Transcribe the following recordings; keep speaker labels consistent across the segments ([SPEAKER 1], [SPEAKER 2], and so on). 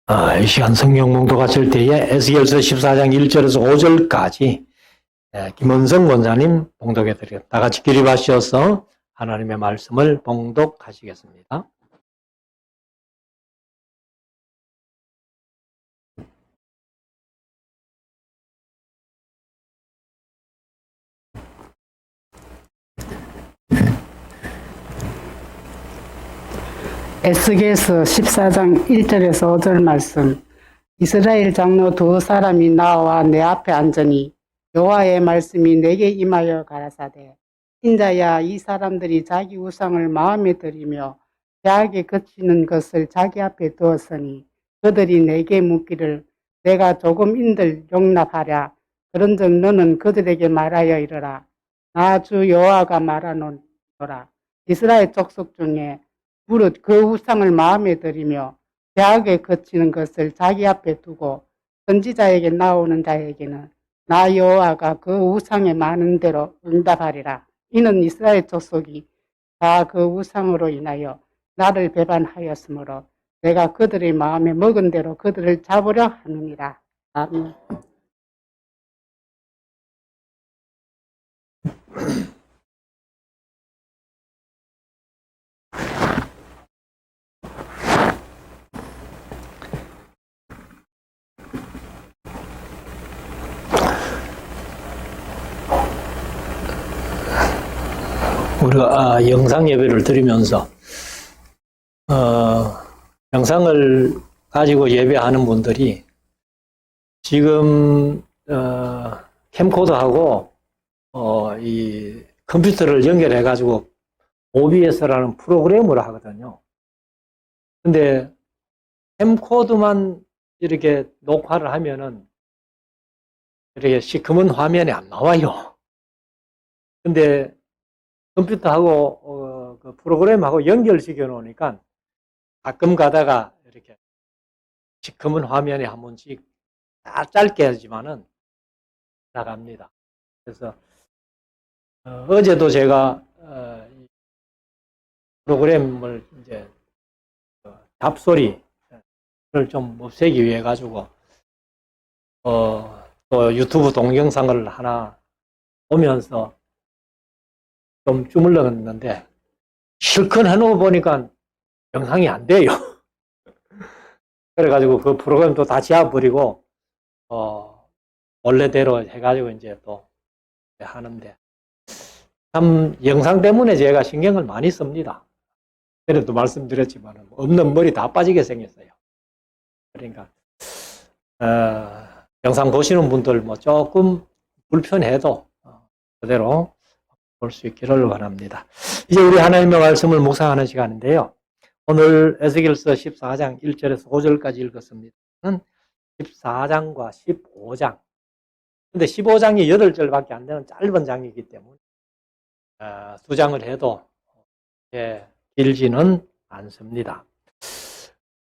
[SPEAKER 1] 이 시간 성경 봉독 하실 때에 에스겔서 14장 1절에서 5절까지 김원성 권사님 봉독해 드리겠습니다. 다 같이 기립하셔서 하나님의 말씀을 봉독하시겠습니다.
[SPEAKER 2] 에스겔서 14장 1절에서 5절 말씀. 이스라엘 장로 두 사람이 나와 내 앞에 앉으니 여호와의 말씀이 내게 임하여 가라사대, 인자야, 이 사람들이 자기 우상을 마음에 들이며 대학에 그치는 것을 자기 앞에 두었으니 그들이 내게 묻기를 내가 조금 인들 용납하랴. 그런즉 너는 그들에게 말하여 이르라. 나 주 여호와가 말하노라. 이스라엘 족속 중에 무릇 그 우상을 마음에 들이며 대학에 거치는 것을 자기 앞에 두고 선지자에게 나오는 자에게는 나 여호와가 그 우상에 많은 대로 응답하리라. 이는 이스라엘 족속이 다 그 우상으로 인하여 나를 배반하였으므로 내가 그들의 마음에 먹은 대로 그들을 잡으려 하느니라. 아멘.
[SPEAKER 1] 우리가 영상 예배를 드리면서 영상을 가지고 예배하는 분들이 지금 캠코더하고 이 컴퓨터를 연결해 가지고 OBS라는 프로그램을 하거든요. 근데 캠코더만 이렇게 녹화를 하면은 이렇게 시커먼 화면이 안 나와요. 근데 컴퓨터하고 그 프로그램하고 연결시켜 놓으니까 가끔 가다가 이렇게 시커먼 화면이 한 번씩 짧게 하지만은 나갑니다. 그래서 어제도 제가 프로그램을 이제 잡소리를 좀 없애기 위해 가지고 또 유튜브 동영상을 하나 보면서 좀 주물렀는데 실컷 해놓고 보니까 영상이 안 돼요. 그래가지고 그 프로그램도 다 지워버리고 원래대로 해가지고 이제 또 하는데 참 영상 때문에 제가 신경을 많이 씁니다. 그래도 말씀드렸지만 없는 머리 다 빠지게 생겼어요. 그러니까 영상 보시는 분들 뭐 조금 불편해도 그대로 볼 수 있기를 바랍니다. 이제 우리 하나님의 말씀을 묵상하는 시간인데요. 오늘 에스겔서 14장 1절에서 5절까지 읽었습니다. 14장과 15장. 근데 15장이 8절밖에 안 되는 짧은 장이기 때문에 두 장을 해도 길지는 않습니다.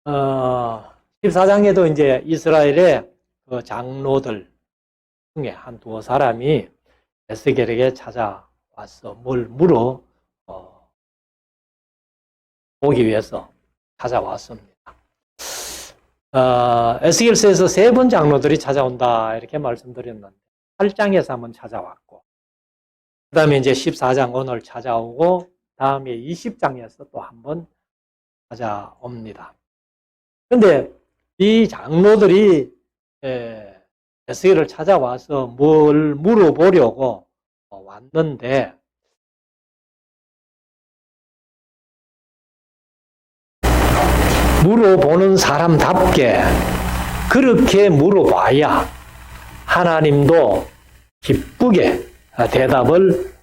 [SPEAKER 1] 14장에도 이제 이스라엘의 그 장로들 중에 한 두어 사람이 에스겔에게 찾아와서 뭘 물어 보기 위해서 찾아왔습니다. 에스겔서에서 3번 장로들이 찾아온다 이렇게 말씀드렸는데 8장에서 한번 찾아왔고 그 다음에 이제 14장 오늘 찾아오고 다음에 20장에서 또 한번 찾아옵니다. 근데 이 장로들이 에스겔을 찾아와서 뭘 물어보려고 왔는데 물어보는 사람답게 그렇게 물어봐야 하나님도 기쁘게 대답을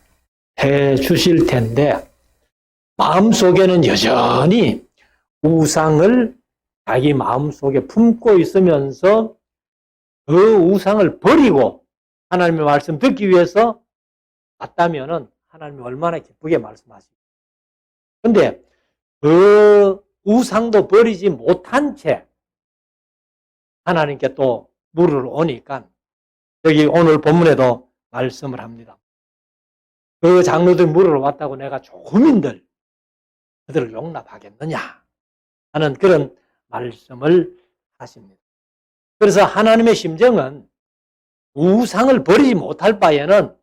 [SPEAKER 1] 해 주실 텐데 마음속에는 여전히 우상을 자기 마음속에 품고 있으면서 그 우상을 버리고 하나님의 말씀 듣기 위해서 왔다면은 하나님이 얼마나 기쁘게 말씀하시고 근데 그 우상도 버리지 못한 채 하나님께 또 물으러 오니까 여기 오늘 본문에도 말씀을 합니다. 그 장로들 물으러 왔다고 내가 조금인들 그들을 용납하겠느냐 하는 그런 말씀을 하십니다. 그래서 하나님의 심정은 우상을 버리지 못할 바에는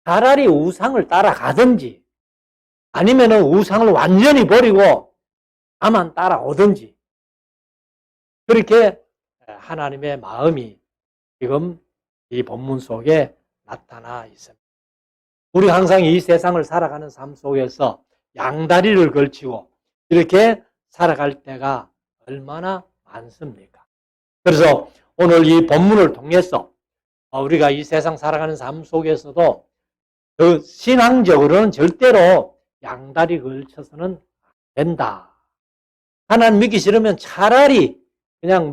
[SPEAKER 1] 차라리 우상을 따라가든지 아니면 우상을 완전히 버리고 나만 따라오든지 그렇게 하나님의 마음이 지금 이 본문 속에 나타나 있습니다. 우리 항상 이 세상을 살아가는 삶 속에서 양다리를 걸치고 이렇게 살아갈 때가 얼마나 많습니까? 그래서 오늘 이 본문을 통해서 우리가 이 세상 살아가는 삶 속에서도 그 신앙적으로는 절대로 양다리 걸쳐서는 안 된다. 하나님 믿기 싫으면 차라리 그냥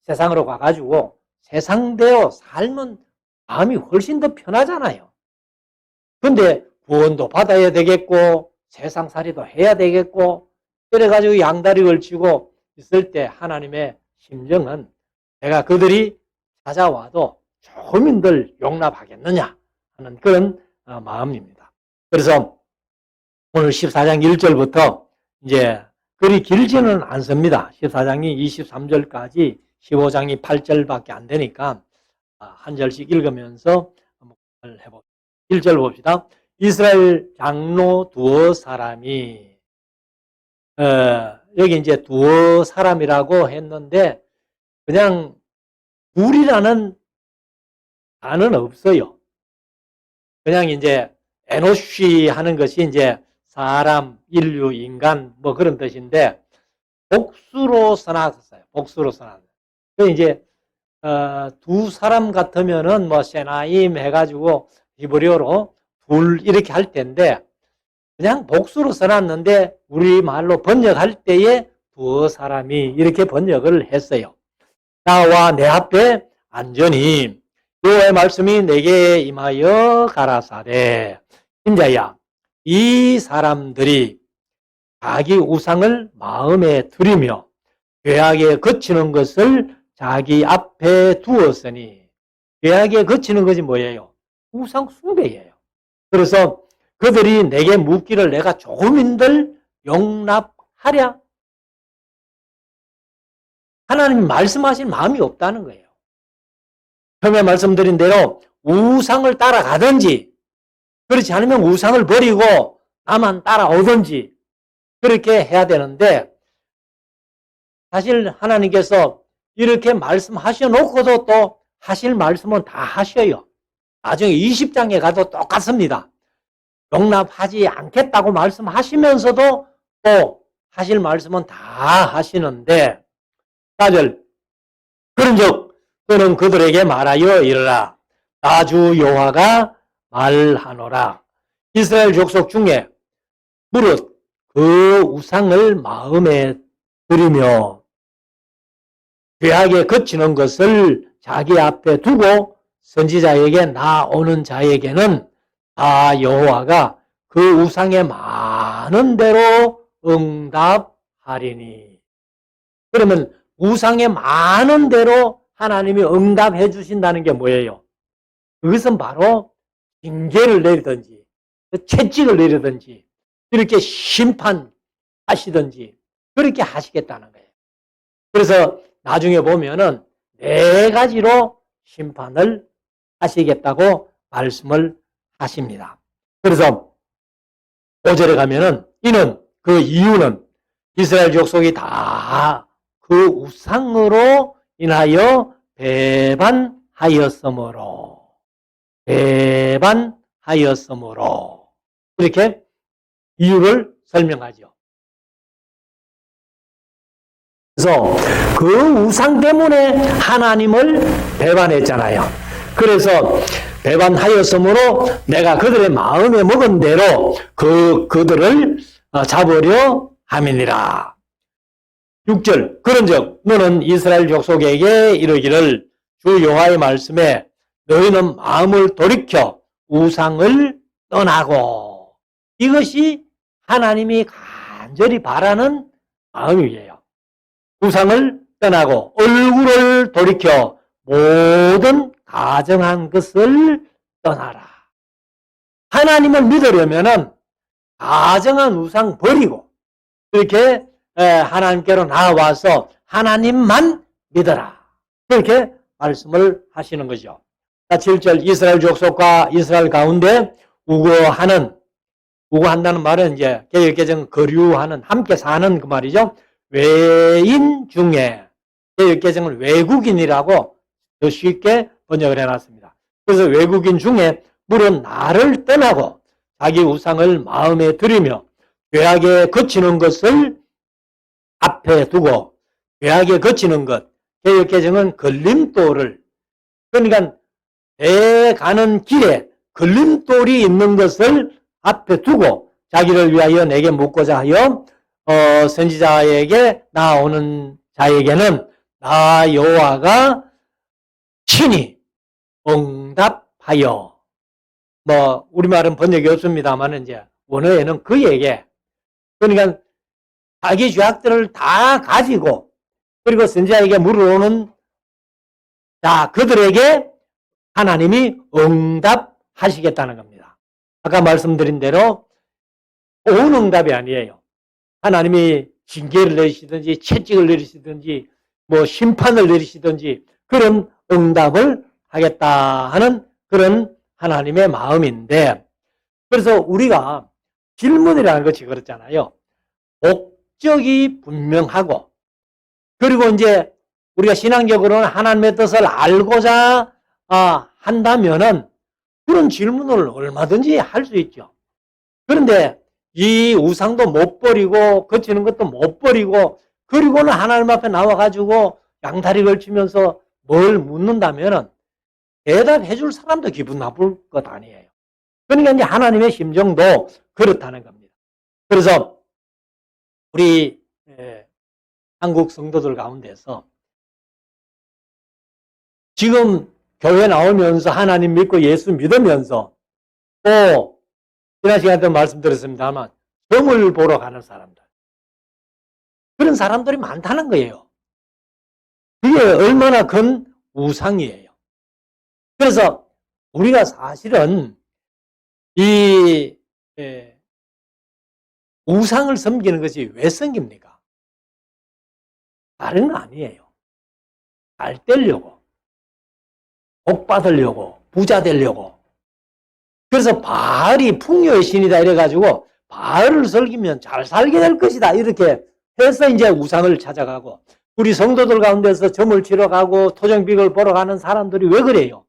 [SPEAKER 1] 세상으로 가가지고 세상대로 살면 마음이 훨씬 더 편하잖아요. 근데 구원도 받아야 되겠고 세상살이도 해야 되겠고 그래가지고 양다리 걸치고 있을 때 하나님의 심정은 내가 그들이 찾아와도 조금인들 용납하겠느냐 하는 그런 마음입니다. 그래서 오늘 14장 1절부터 이제 그리 길지는 않습니다. 14장이 23절까지 15장이 8절밖에 안 되니까 한 절씩 읽으면서 한번 해봅니다. 1절 봅시다. 이스라엘 장로 두어 사람이 여기 이제 두어 사람이라고 했는데 그냥 둘이라는 단어는 없어요. 그냥 이제 에노시 하는 것이 이제 사람, 인류, 인간 그런 뜻인데 복수로 써놨어요. 복수로 써놨어요. 그 이제 두 사람 같으면은 세나임 해가지고 히브리어로 둘 이렇게 할 텐데 그냥 복수로 써놨는데 우리말로 번역할 때에 두어 사람이 이렇게 번역을 했어요. 나와 내 앞에 안전히 여호와의 말씀이 내게 임하여 가라사대 인자야 이 사람들이 자기 우상을 마음에 들이며 죄악에 그치는 것을 자기 앞에 두었으니 죄악에 그치는 것이 뭐예요? 우상 숭배예요. 그래서 그들이 내게 묻기를 내가 조금인들 용납하랴? 하나님이 말씀하신 마음이 없다는 거예요. 처음에 말씀드린 대로 우상을 따라가든지 그렇지 않으면 우상을 버리고 나만 따라오든지 그렇게 해야 되는데 사실 하나님께서 이렇게 말씀하셔 놓고도 또 하실 말씀은 다 하셔요. 나중에 20장에 가도 똑같습니다. 용납하지 않겠다고 말씀하시면서도 또 하실 말씀은 다 하시는데 4절 그런즉 너는 그들에게 말하여 이르라 나 주 여호와가 말하노라 이스라엘 족속 중에 무릇 그 우상을 마음에 들이며 죄악에 그치는 것을 자기 앞에 두고 선지자에게 나오는 자에게는 다 여호와가 그 우상에 많은 대로 응답하리니. 그러면 우상에 많은 대로 하나님이 응답해 주신다는 게 뭐예요? 그것은 바로 징계를 내리든지 채찍을 내리든지 이렇게 심판하시든지 그렇게 하시겠다는 거예요. 그래서 나중에 보면은 4가지로 심판을 하시겠다고 말씀을 하십니다. 그래서 5절에 가면은 이는 그 이유는 이스라엘 족속이 다 그 우상으로 인하여 배반하였으므로 이렇게 이유를 설명하죠. 그래서 그 우상 때문에 하나님을 배반했잖아요. 그래서 배반하였으므로 내가 그들의 마음에 먹은 대로 그들을 잡으려 함이니라. 6절 그런즉 너는 이스라엘 족속에게 이르기를 주 여호와의 말씀에 너희는 마음을 돌이켜 우상을 떠나고 이것이 하나님이 간절히 바라는 마음이에요. 우상을 떠나고 얼굴을 돌이켜 모든 가정한 것을 떠나라. 하나님을 믿으려면은 가정한 우상 버리고 이렇게 하나님께로 나와서 하나님만 믿어라. 그렇게 말씀을 하시는 거죠. 7절 이스라엘 족속과 이스라엘 가운데 우거한다는 말은 이제 개역개정 거류하는 함께 사는 그 말이죠. 외인 중에 개역개정을 외국인이라고 더 쉽게 번역을 해놨습니다. 그래서 외국인 중에 물론 나를 떠나고 자기 우상을 마음에 들이며 죄악에 거치는 것을 앞에 두고 죄악에 거치는 것, 개역개정은 걸림돌을, 그러니까 내 가는 길에 걸림돌이 있는 것을 앞에 두고 자기를 위하여 내게 묻고자 하여 선지자에게 나오는 자에게는 나 여호와가 친히 응답하여, 우리말은 번역이 없습니다만 이제 원어에는 그에게, 그러니까 자기 죄악들을 다 가지고 그리고 선지자에게 물어오는 자 그들에게 하나님이 응답하시겠다는 겁니다. 아까 말씀드린 대로 온 응답이 아니에요. 하나님이 징계를 내리시든지 채찍을 내리시든지 심판을 내리시든지 그런 응답을 하겠다 하는 그런 하나님의 마음인데, 그래서 우리가 질문이라는 것이 그렇잖아요. 목적이 분명하고 그리고 이제 우리가 신앙적으로는 하나님의 뜻을 알고자 한다면은 그런 질문을 얼마든지 할 수 있죠. 그런데 이 우상도 못 버리고 거치는 것도 못 버리고 그리고는 하나님 앞에 나와가지고 양다리 걸치면서 뭘 묻는다면은 대답해 줄 사람도 기분 나쁠 것 아니에요. 그러니까 이제 하나님의 심정도 그렇다는 겁니다. 그래서 우리 한국 성도들 가운데서 지금 교회 나오면서 하나님 믿고 예수 믿으면서 또 지난 시간에 도 말씀드렸습니다만 점을 보러 가는 사람들, 그런 사람들이 많다는 거예요. 그게 얼마나 큰 우상이에요. 그래서 우리가 사실은 이 우상을 섬기는 것이 왜 섬깁니까? 다른 거 아니에요. 잘 되려고, 복 받으려고, 부자 되려고. 그래서 바알이 풍요의 신이다 이래가지고 바알을 섬기면 잘 살게 될 것이다 이렇게 해서 이제 우상을 찾아가고, 우리 성도들 가운데서 점을 치러 가고 토정빅을 보러 가는 사람들이 왜 그래요?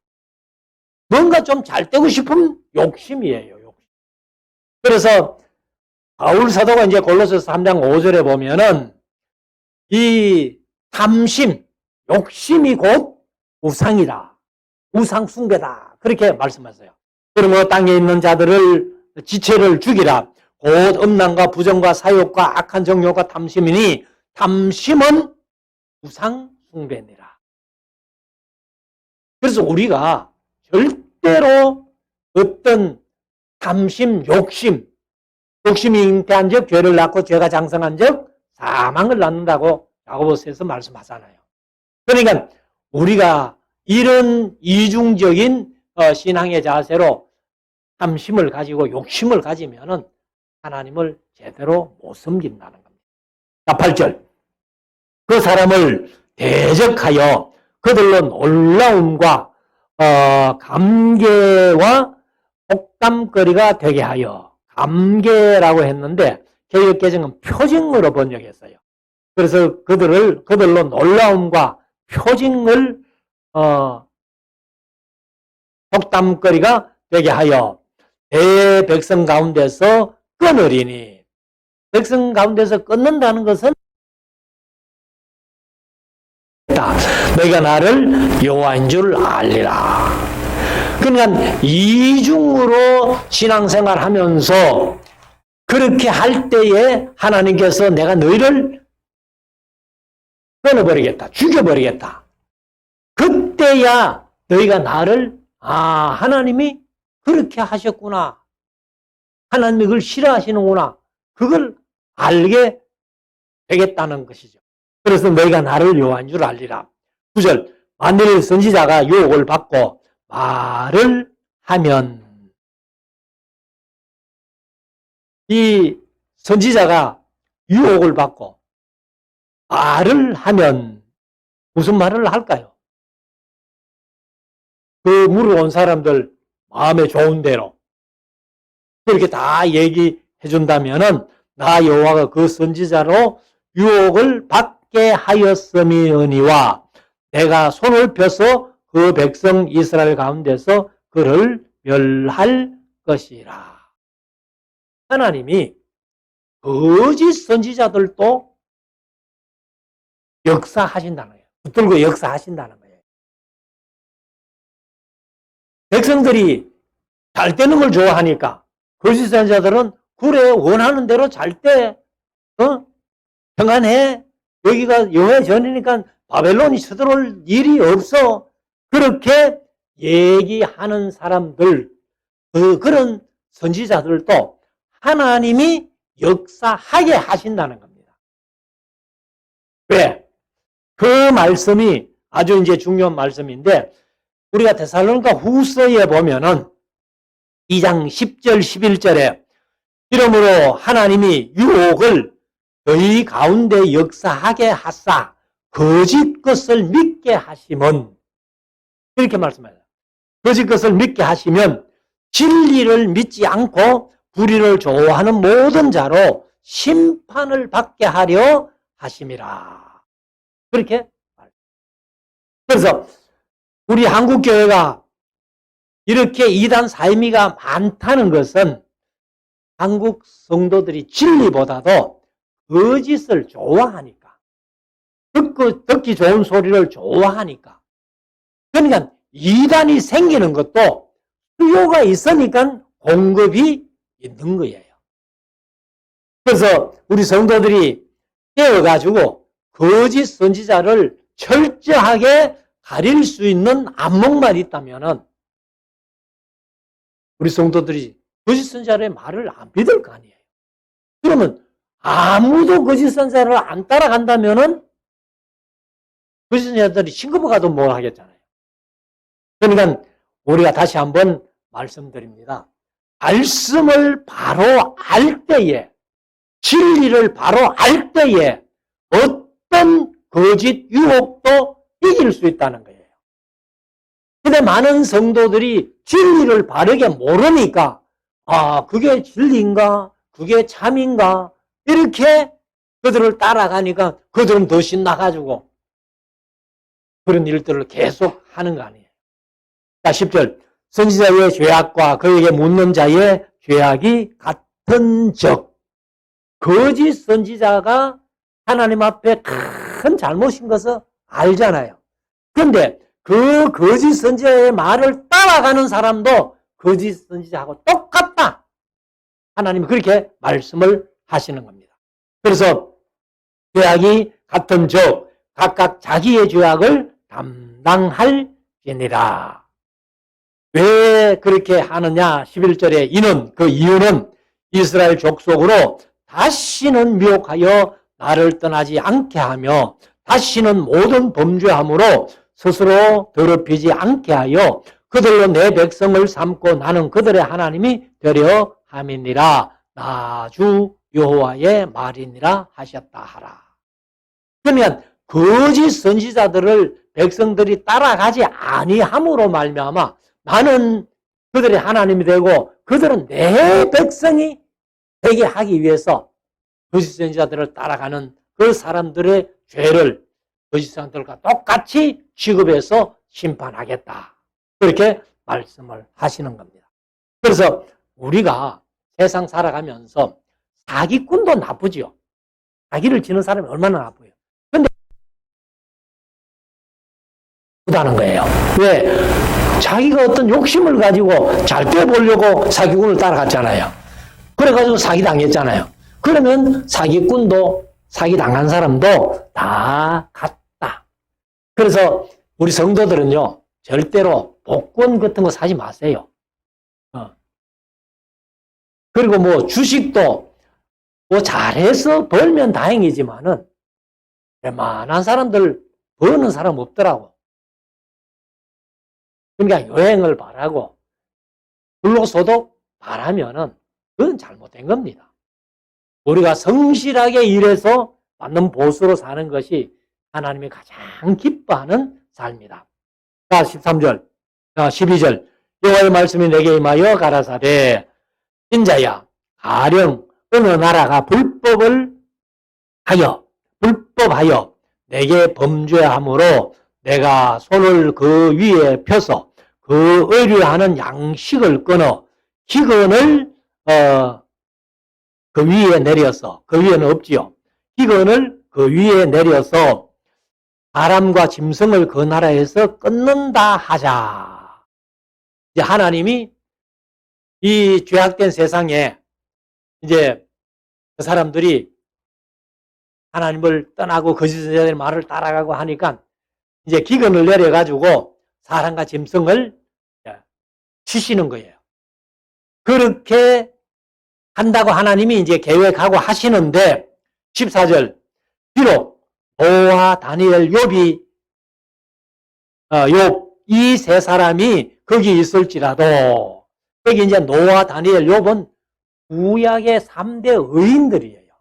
[SPEAKER 1] 뭔가 좀 잘 되고 싶은 욕심이에요. 욕심. 그래서 바울 사도가 이제 골로새서 3장 5절에 보면은 이 탐심, 욕심이 곧 우상이다. 우상 숭배다. 그렇게 말씀하세요. 그러므로 땅에 있는 자들을 지체를 죽이라. 곧 음란과 부정과 사욕과 악한 정욕과 탐심이니 탐심은 우상 숭배니라. 그래서 우리가 절대로 어떤 탐심, 욕심이 잉태한 적 죄를 낳고 죄가 장성한 적 사망을 낳는다고 야고보서에서 말씀하잖아요. 그러니까 우리가 이런 이중적인 신앙의 자세로 탐심을 가지고 욕심을 가지면은 하나님을 제대로 못 섬긴다는 겁니다. 8절. 그 사람을 대적하여 그들로 놀라움과 감개와 독담거리가 되게 하여, 감개라고 했는데 개역개정은 표징으로 번역했어요. 그래서 그들로 놀라움과 표징을 독담거리가 되게 하여 내 백성 가운데서 끊으리니, 백성 가운데서 끊는다는 것은 너희가 나를 여호와인 줄 알리라. 그러니까 이중으로 신앙생활 하면서 그렇게 할 때에 하나님께서 내가 너희를 끊어버리겠다, 죽여버리겠다. 그때야 너희가 나를 하나님이 그렇게 하셨구나, 하나님이 그걸 싫어하시는구나, 그걸 알게 되겠다는 것이죠. 그래서 너희가 나를 여호와인 줄 알리라. 9절. 만일 선지자가 유혹을 받고 말을 하면, 이 선지자가 유혹을 받고 말을 하면 무슨 말을 할까요? 그 물어온 사람들 마음에 좋은 대로 그렇게 다 얘기해 준다면은 나 여호와가 그 선지자로 유혹을 받게 하였음이니와 내가 손을 펴서 그 백성 이스라엘 가운데서 그를 멸할 것이라. 하나님이 거짓 선지자들도 역사하신다는 거예요. 붙들고 역사하신다는 거예요. 백성들이 잘 되는 걸 좋아하니까 거짓 선지자들은 그래 원하는 대로 잘 때 평안해. 여기가 여호와의 전이니까 바벨론이 쳐들어올 일이 없어. 그렇게 얘기하는 사람들, 그런 선지자들도 하나님이 역사하게 하신다는 겁니다. 왜? 그 말씀이 아주 이제 중요한 말씀인데, 우리가 데살로니가 후서에 보면은 2장 10절, 11절에 이러므로 하나님이 유혹을 너희 가운데 역사하게 하사 거짓 것을 믿게 하심은, 이렇게 말씀해요. 거짓 것을 믿게 하시면 진리를 믿지 않고 불의를 좋아하는 모든 자로 심판을 받게 하려 하심이라. 그렇게 말해요. 그래서 우리 한국교회가 이렇게 이단 사이미가 많다는 것은 한국 성도들이 진리보다도 거짓을 좋아하니까, 듣기 좋은 소리를 좋아하니까. 그러니까 이단이 생기는 것도 수요가 있으니까 공급이 있는 거예요. 그래서 우리 성도들이 깨어가지고 거짓 선지자를 철저하게 가릴 수 있는 안목만 있다면은 우리 성도들이 거짓 선지자의 말을 안 믿을 거 아니에요. 그러면 아무도 거짓 선지자를 안 따라간다면은 거짓 선지자들이 싱겁어 가도 뭘 하겠잖아요. 그러니까 우리가 다시 한번 말씀드립니다. 말씀을 바로 알 때에, 진리를 바로 알 때에 어떤 거짓 유혹도 이길 수 있다는 거예요. 근데 많은 성도들이 진리를 바르게 모르니까 그게 진리인가? 그게 참인가? 이렇게 그들을 따라가니까 그들은 더 신나가지고 그런 일들을 계속 하는 거 아니에요. 자, 10절. 선지자의 죄악과 그에게 묻는 자의 죄악이 같은 적. 거짓 선지자가 하나님 앞에 큰 잘못인 것을 알잖아요. 그런데 그 거짓 선지자의 말을 따라가는 사람도 거짓 선지자하고 똑같다. 하나님이 그렇게 말씀을 하시는 겁니다. 그래서 죄악이 같은 적, 각각 자기의 죄악을 담당할지니라. 왜 그렇게 하느냐? 11절에 그 이유는 이스라엘 족속으로 다시는 미혹하여 나를 떠나지 않게 하며 다시는 모든 범죄함으로 스스로 더럽히지 않게 하여 그들로 내 백성을 삼고 나는 그들의 하나님이 되려 함이니라. 나 주 여호와의 말이니라 하셨다 하라. 그러면 거짓 선지자들을 백성들이 따라가지 아니함으로 말미암아 나는 그들의 하나님이 되고 그들은 내 백성이 되게 하기 위해서 거짓 선지자들을 따라가는 그 사람들의 죄를 거짓 선지자들과 똑같이 취급해서 심판하겠다. 그렇게 말씀을 하시는 겁니다. 그래서 우리가 세상 살아가면서 사기꾼도 나쁘지요. 사기를 치는 사람이 얼마나 나쁘요. 근데 나쁘다는 거예요. 왜? 자기가 어떤 욕심을 가지고 잘 떼보려고 사기꾼을 따라갔잖아요. 그래가지고 사기당했잖아요. 그러면 사기꾼도 사기당한 사람도 다 같다. 그래서 우리 성도들은요, 절대로 복권 같은 거 사지 마세요. 그리고 뭐 주식도 뭐 잘해서 벌면 다행이지만은 웬만한 사람들 버는 사람 없더라고. 그러니까 여행을 바라고 불로소득 바라면은 그건 잘못된 겁니다. 우리가 성실하게 일해서 받는 보수로 사는 것이 하나님이 가장 기뻐하는 삶이다. 자, 13절, 12절. 여호와의 말씀이 내게 임하여 가라사대 인자야 가령 어느 나라가 불법하여 내게 범죄함으로 내가 손을 그 위에 펴서 그 의뢰하는 양식을 끊어 기근을 그 위에 내려서, 그 위에는 없지요. 기근을 그 위에 내려서 사람과 짐승을 그 나라에서 끊는다 하자. 이제 하나님이 이 죄악된 세상에 이제 그 사람들이 하나님을 떠나고 거짓의 말을 따라가고 하니까 이제 기근을 내려가지고 사람과 짐승을 치시는 거예요. 그렇게 한다고 하나님이 이제 계획하고 하시는데 14절 비록 노아, 다니엘, 욥이 이 세 사람이 거기 있을지라도 여기 이제 노아, 다니엘, 욥은 구약의 3대 의인들이에요.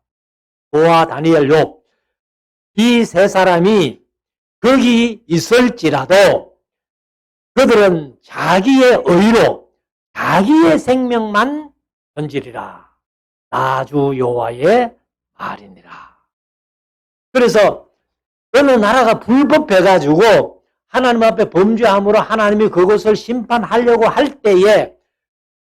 [SPEAKER 1] 노아, 다니엘, 욥 이 세 사람이 거기 있을지라도 그들은 자기의 의로 자기의 생명만 건지리라. 나주 여호와의 말이니라. 그래서 어느 나라가 불법해가지고 하나님 앞에 범죄함으로 하나님이 그것을 심판하려고 할 때에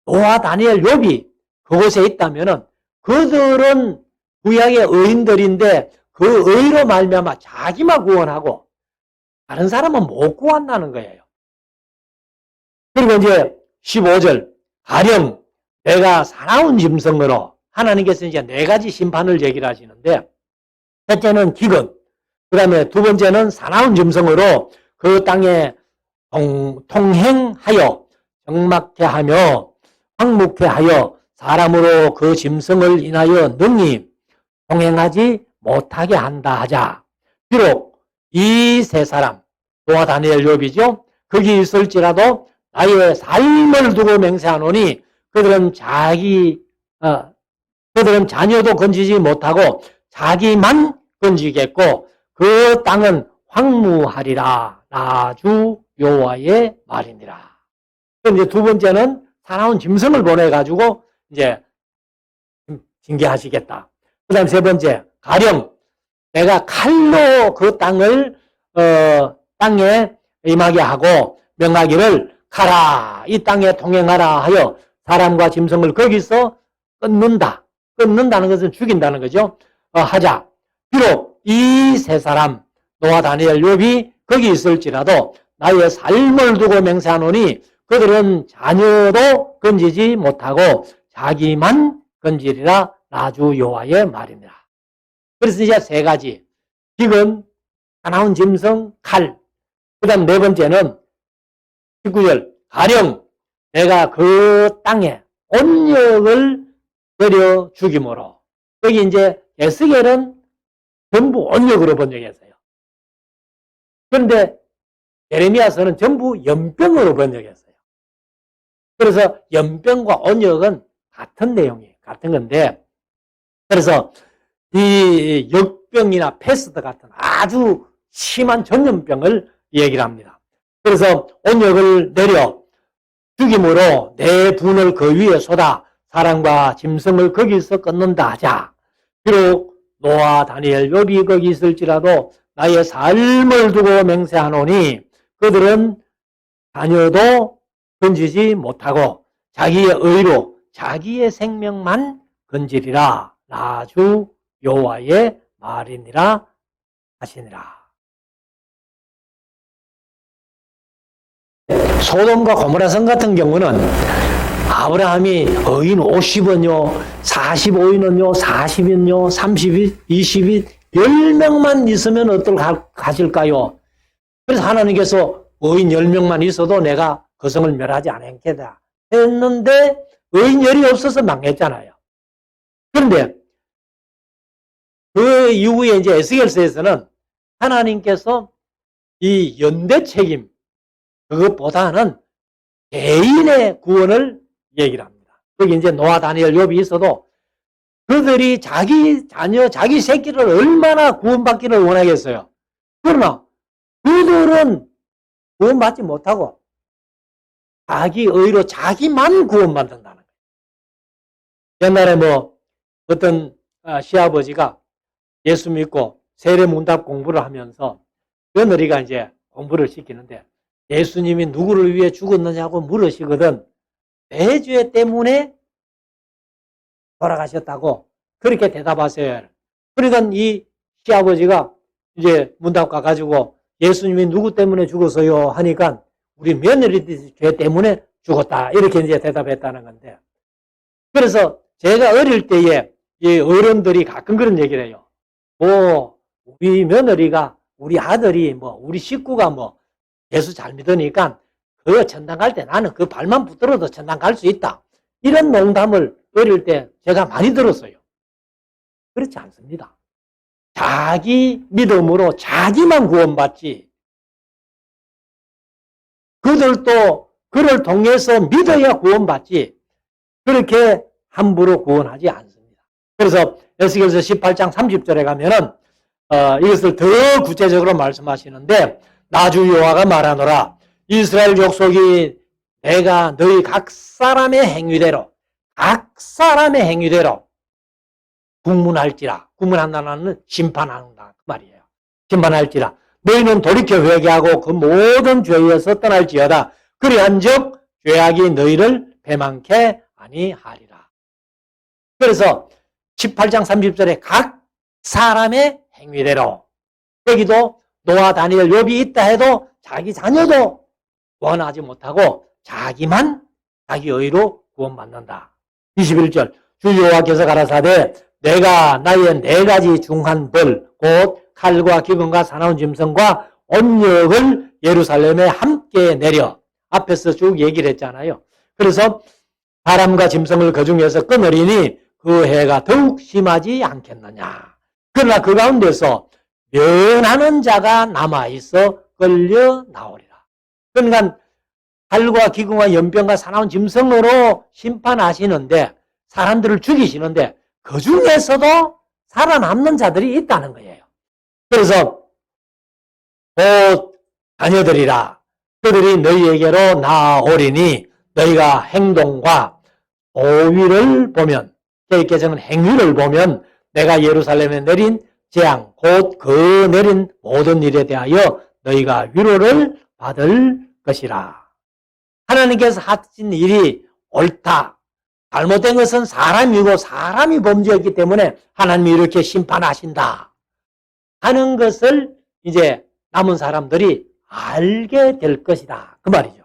[SPEAKER 1] 노아, 다니엘, 욥이 그곳에 있다면은 그들은 구약의 의인들인데 그 의로 말미암아 자기만 구원하고 다른 사람은 못 구한다는 거예요. 그리고 이제 15절 가령 내가 사나운 짐승으로 하나님께서 이제 4가지 심판을 제기하시는데 첫째는 기근, 그 다음에 두 번째는 사나운 짐승으로 그 땅에 통행하여 적막케 하며 황묵케 하여 사람으로 그 짐승을 인하여 능히 통행하지 못하게 한다 하자. 비록 이 세 사람 노아, 다니엘, 욥이죠. 거기 있을지라도 나의 삶을 두고 맹세하노니 그들은 자녀도 건지지 못하고 자기만 건지겠고 그 땅은 황무하리라. 나주 여호와의 말이니라. 그럼 이제 두 번째는 사나운 짐승을 보내가지고 이제 징계하시겠다. 그 다음 세 번째, 가령 내가 칼로 그 땅을 땅에 임하게 하고 명하기를 가라 이 땅에 통행하라 하여 사람과 짐승을 거기서 끊는다는 것은 죽인다는 거죠. 하자. 비록 이 세 사람 노아, 다니엘, 욥이 거기 있을지라도 나의 삶을 두고 맹세하노니 그들은 자녀도 건지지 못하고 자기만 건지리라. 나주 여호와의 말이니라. 그래서 이제 3가지 기근, 사나운 짐승, 칼. 그 다음 4번째는 19절 가령 내가 그 땅에 온역을 내려 죽임으로. 여기 이제 에스겔은 전부 온역으로 번역했어요. 그런데 예레미야서는 전부 연병으로 번역했어요. 그래서 연병과 온역은 같은 내용이에요. 같은 건데 그래서 이 역병이나 패스트 같은 아주 심한 전염병을 얘기를 합니다. 그래서 온역을 내려 죽임으로 내 분을 그 위에 쏟아 사람과 짐승을 거기서 끊는다 하자. 비록 노아, 다니엘, 욥이 거기 있을지라도 나의 삶을 두고 맹세하노니 그들은 자녀도 건지지 못하고 자기의 의로 자기의 생명만 건지리라. 나주 여호와의 말이니라 하시니라. 소돔과 고모라 성 같은 경우는 아브라함이 의인 50원요, 45인은요, 40인요, 30인, 20인, 10명만 있으면 어떨 가실까요? 그래서 하나님께서 의인 10명만 있어도 내가 그 성을 멸하지 않겠다 했는데 의인 10이 없어서 망했잖아요. 그런데 그 이후에 이제 에스겔서에서는 하나님께서 이 연대 책임, 그것보다는 개인의 구원을 얘기를 합니다. 여기 이제 노아, 다니엘, 욥이 있어도 그들이 자기 자녀, 자기 새끼를 얼마나 구원받기를 원하겠어요. 그러나 그들은 구원받지 못하고 자기 의로 자기만 구원받는다는 거예요. 옛날에 어떤 시아버지가 예수 믿고 세례문답 공부를 하면서 며느리가 이제 공부를 시키는데 예수님이 누구를 위해 죽었느냐고 물으시거든. 내 죄 때문에 돌아가셨다고 그렇게 대답하세요. 그러니까 이 시아버지가 이제 문답 가가지고 예수님이 누구 때문에 죽었어요 하니까 우리 며느리 죄 때문에 죽었다 이렇게 이제 대답했다는 건데, 그래서 제가 어릴 때에 이 어른들이 가끔 그런 얘기를 해요. 우리 며느리가, 우리 아들이, 우리 식구가 예수 잘 믿으니까 그 천당 갈 때 나는 그 발만 붙들어도 천당 갈 수 있다. 이런 농담을 어릴 때 제가 많이 들었어요. 그렇지 않습니다. 자기 믿음으로 자기만 구원받지, 그들도 그를 통해서 믿어야 구원받지, 그렇게 함부로 구원하지 않습니다. 그래서 에스겔서 18장 30절에 가면은 이것을 더 구체적으로 말씀하시는데, 나주 여호와가 말하노라. 이스라엘 족속이 내가 너희 각 사람의 행위대로 국문할지라. 국문한다는 심판한다 그 말이에요. 심판할지라. 너희는 돌이켜 회개하고 그 모든 죄에서 떠날지어다. 그리한즉 죄악이 너희를 배만케 아니하리라. 그래서 18장 30절에 각 사람의 행위대로, 여기도 노아, 다니엘, 욥이 있다 해도 자기 자녀도 구원하지 못하고 자기만 자기 의로 구원받는다. 21절 주 여호와께서 가라사대 내가 나의 4가지 중한 벌 곧 칼과 기근과 사나운 짐승과 온역을 예루살렘에 함께 내려, 앞에서 쭉 얘기를 했잖아요. 그래서 사람과 짐승을 그 중에서 끊으리니 그 해가 더욱 심하지 않겠느냐. 그러나 그 가운데서 면하는 자가 남아있어 끌려 나오리라. 그러니까 칼과 기근과 연병과 사나운 짐승으로 심판하시는데, 사람들을 죽이시는데 그 중에서도 살아남는 자들이 있다는 거예요. 그래서 곧 자녀들이라 그들이 너희에게로 나오리니 너희가 행동과 오위를 보면, 계획개정은 행위를 보면 내가 예루살렘에 내린 재앙 곧 그 내린 모든 일에 대하여 너희가 위로를 받을 것이라. 하나님께서 하신 일이 옳다, 잘못된 것은 사람이고 사람이 범죄했기 때문에 하나님이 이렇게 심판하신다 하는 것을 이제 남은 사람들이 알게 될 것이다 그 말이죠.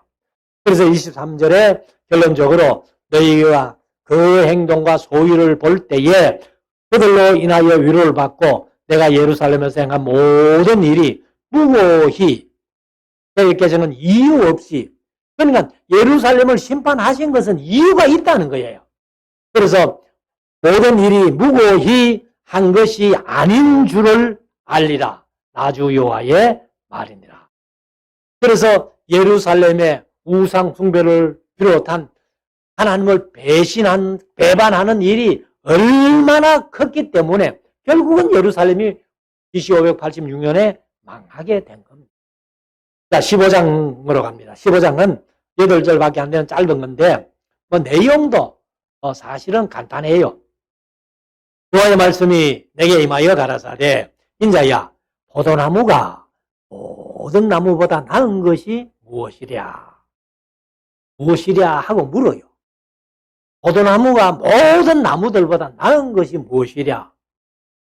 [SPEAKER 1] 그래서 23절에 결론적으로 너희가 그 행동과 소위를 볼 때에 그들로 인하여 위로를 받고 내가 예루살렘에서 행한 모든 일이 무고히, 이렇게 저는 이유 없이, 그러니까 예루살렘을 심판하신 것은 이유가 있다는 거예요. 그래서 모든 일이 무고히 한 것이 아닌 줄을 알리라. 나주 여호와의 말이니라. 그래서 예루살렘의 우상 숭배를 비롯한 하나님을 배반하는 일이 얼마나 컸기 때문에 결국은 예루살렘이 BC 586년에 망하게 된 겁니다. 자, 15장으로 갑니다. 15장은 8절밖에 안 되는 짧은 건데 내용도 사실은 간단해요. 여호와의 말씀이 내게 임하여 가라사대 인자야 포도나무가 모든 나무보다 나은 것이 무엇이랴 하고 물어요. 포도나무가 모든 나무들보다 나은 것이 무엇이랴?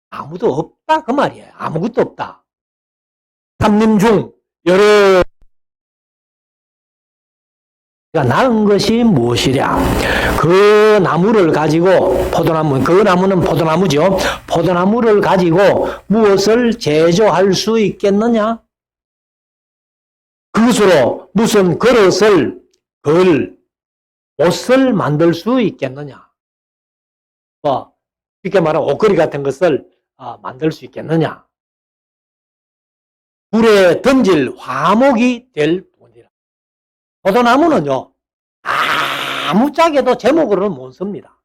[SPEAKER 1] 아무도 없다 그 말이에요. 아무것도 없다. 삼림 중 여러 나은 것이 무엇이랴? 그 나무를 가지고, 그 나무는 포도나무죠. 포도나무를 가지고 무엇을 제조할 수 있겠느냐? 그것으로 무슨 옷을 만들 수 있겠느냐? 쉽게 말하면 옷걸이 같은 것을 만들 수 있겠느냐? 불에 던질 화목이 될 뿐이라. 포도나무는요, 아무짝에도 제목으로는 못 씁니다.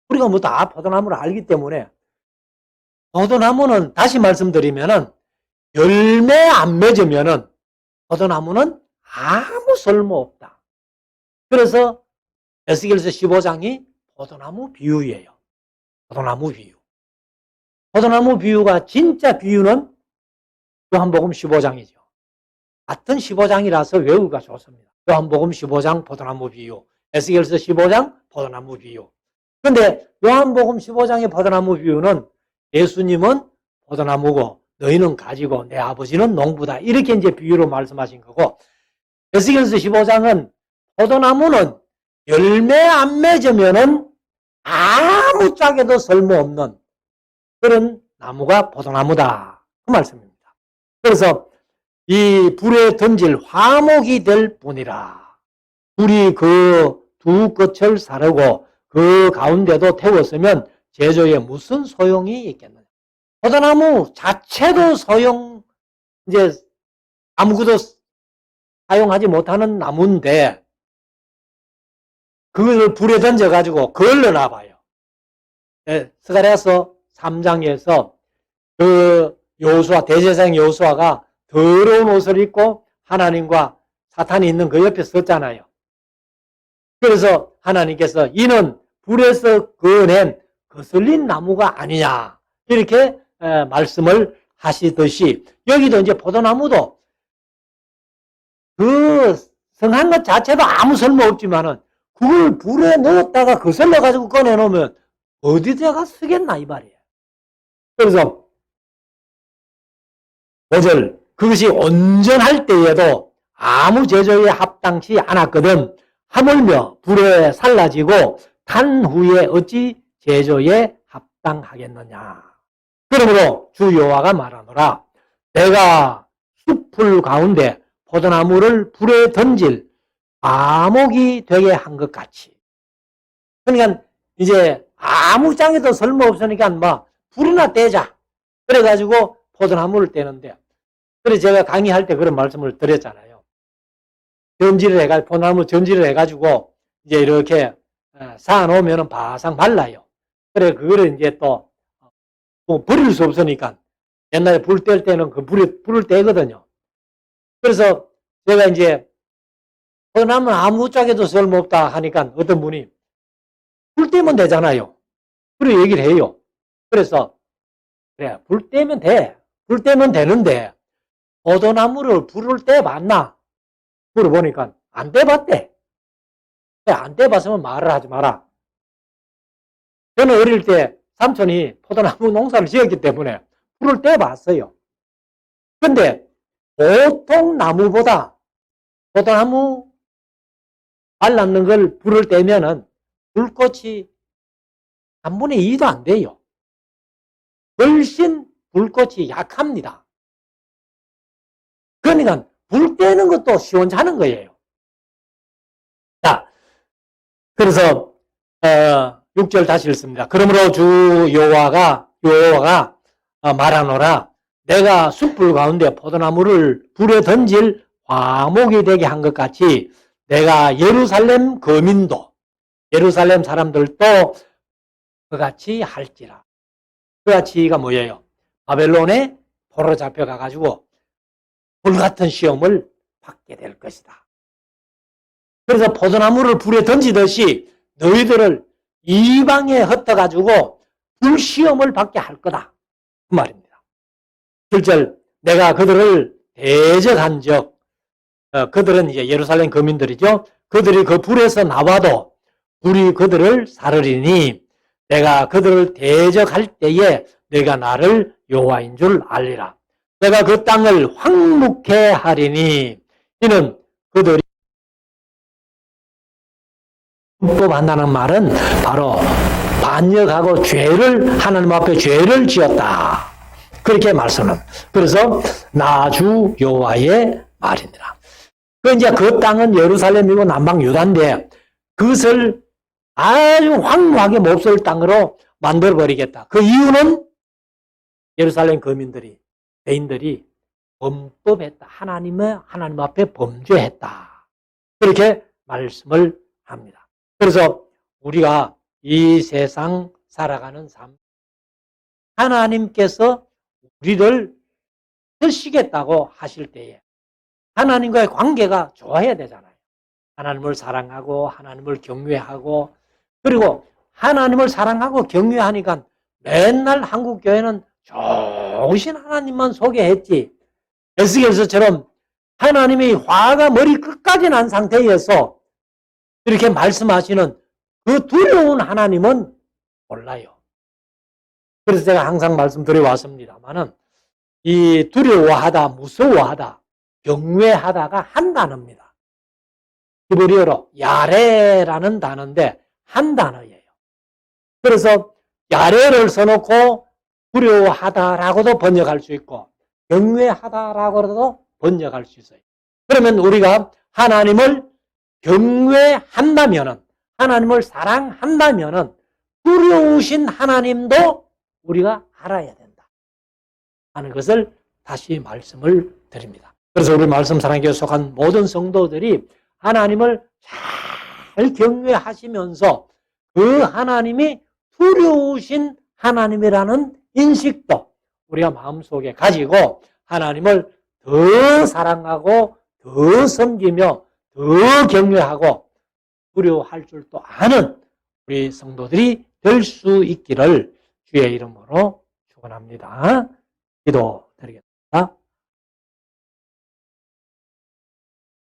[SPEAKER 1] 우리가 다 포도나무를 알기 때문에, 포도나무는 다시 말씀드리면은 열매 안 맺으면은 포도나무는 아무 쓸모없다. 그래서 에스겔서 15장이 포도나무 비유예요. 포도나무 비유. 포도나무 비유가 진짜 비유는 요한복음 15장이죠. 같은 15장이라서 외우기가 좋습니다. 요한복음 15장 포도나무 비유, 에스겔서 15장 포도나무 비유. 그런데 요한복음 15장의 포도나무 비유는 예수님은 포도나무고 너희는 가지고 내 아버지는 농부다. 이렇게 이제 비유로 말씀하신 거고, 에스겔서 15장은 포도나무는 열매 안 맺으면은 아무 짝에도 쓸모없는 그런 나무가 포도나무다. 그 말씀입니다. 그래서 이 불에 던질 화목이 될 뿐이라. 불이 그 두 끝을 사르고 그 가운데도 태웠으면 제조에 무슨 소용이 있겠느냐. 포도나무 자체도 이제 아무것도 사용하지 못하는 나무인데 그걸 불에 던져가지고 걸러놔 봐요. 네, 스가랴서 3장에서 그 대제사장 여호수아가 더러운 옷을 입고 하나님과 사탄이 있는 그 옆에 섰잖아요. 그래서 하나님께서 이는 불에서 그어낸 거슬린 나무가 아니냐 이렇게 말씀을 하시듯이 여기도 이제 포도나무도 그 성한 것 자체도 아무 쓸모없지만은 그걸 불에 넣었다가 거슬러가지고 꺼내놓으면 어디다가 쓰겠나 이 말이에요. 그래서 5절 그것이 온전할 때에도 아무 제조에 합당치 않았거든 하물며 불에 살라지고 탄 후에 어찌 제조에 합당하겠느냐. 그러므로 주 여호와가 말하노라 내가 숲풀 가운데 포도나무를 불에 던질 아목이 되게 한 것 같이. 그러니까 이제 아무 짝에도 쓸모없으니까 뭐 불이나 떼자. 그래가지고 포도나무를 떼는데 그래서 제가 강의할 때 그런 말씀을 드렸잖아요. 포도나무 전지를 해가지고 이제 이렇게 쌓아놓으면 바상 발라요. 그래 그거를 이제 또 뭐 버릴 수 없으니까 옛날에 불 뗄 때는 그 불을 떼거든요. 그래서 제가 이제 포도나무는 아무 짝에도 쓸모없다 하니까 어떤 분이 불 떼면 되잖아요. 그래 얘기를 해요. 그래서 그래 불 떼면 돼. 불 떼면 되는데 포도나무를 불을 떼봤나? 물어보니까 안 떼봤대. 안 떼봤으면 말을 하지 마라. 저는 어릴 때 삼촌이 포도나무 농사를 지었기 때문에 불을 떼봤어요. 근데 보통 나무보다 포도나무 발랐는 걸 불을 떼면은 불꽃이 3분의 2도 안 돼요. 훨씬 불꽃이 약합니다. 그러니까 불 떼는 것도 시원찮은 거예요. 자, 그래서 6절 다시 읽습니다. 그러므로 주 여호와가 말하노라 내가 숯불 가운데 포도나무를 불에 던질 화목이 되게 한 것 같이 내가 예루살렘 거민도 예루살렘 사람들도 그같이 할지라. 그같이가 뭐예요? 바벨론에 포로 잡혀가 가지고 불같은 시험을 받게 될 것이다. 그래서 포도나무를 불에 던지듯이 너희들을 이방에 흩어가지고 불시험을 받게 할 거다. 그 말입니다. 7절 내가 그들을 대적한 적 그들은 이제 예루살렘 거민들이죠. 그들이 그 불에서 나와도 불이 그들을 사르리니 내가 그들을 대적할 때에 내가 나를 여호와인 줄 알리라. 내가 그 땅을 황무케 하리니 이는 그들이 헌법한다는 말은 바로 반역하고 하나님 앞에 죄를 지었다. 그렇게 말씀은. 그래서 나주 여호와의 말이니라. 그 땅은 예루살렘이고 남방 유다인데 그것을 아주 황무하게 몹쓸 땅으로 만들어버리겠다. 그 이유는 예루살렘 대인들이 범법했다. 하나님 앞에 범죄했다. 그렇게 말씀을 합니다. 그래서 우리가 이 세상 살아가는 삶, 하나님께서 우리를 하시겠다고 하실 때에 하나님과의 관계가 좋아야 되잖아요. 하나님을 사랑하고 하나님을 경외하고 그리고 하나님을 사랑하고 경외하니까 맨날 한국 교회는 좋으신 하나님만 소개했지. 에스겔서처럼 하나님이 화가 머리 끝까지 난 상태에서 이렇게 말씀하시는 그 두려운 하나님은 몰라요. 그래서 제가 항상 말씀드려왔습니다만은 이 두려워하다, 무서워하다, 경외하다가 한 단어입니다. 히브리어로 야레라는 단어인데 한 단어예요. 그래서 야레를 써놓고 두려워하다라고도 번역할 수 있고 경외하다라고도 번역할 수 있어요. 그러면 우리가 하나님을 경외한다면은 하나님을 사랑한다면은 두려우신 하나님도 우리가 알아야 된다 하는 것을 다시 말씀을 드립니다. 그래서 우리 말씀 사랑교회 속한 모든 성도들이 하나님을 잘 경외하시면서 그 하나님이 두려우신 하나님이라는 인식도 우리가 마음속에 가지고 하나님을 더 사랑하고 더 섬기며 더 경외하고 두려워할 줄도 아는 우리 성도들이 될 수 있기를 주의 이름으로 축원합니다. 기도드리겠습니다.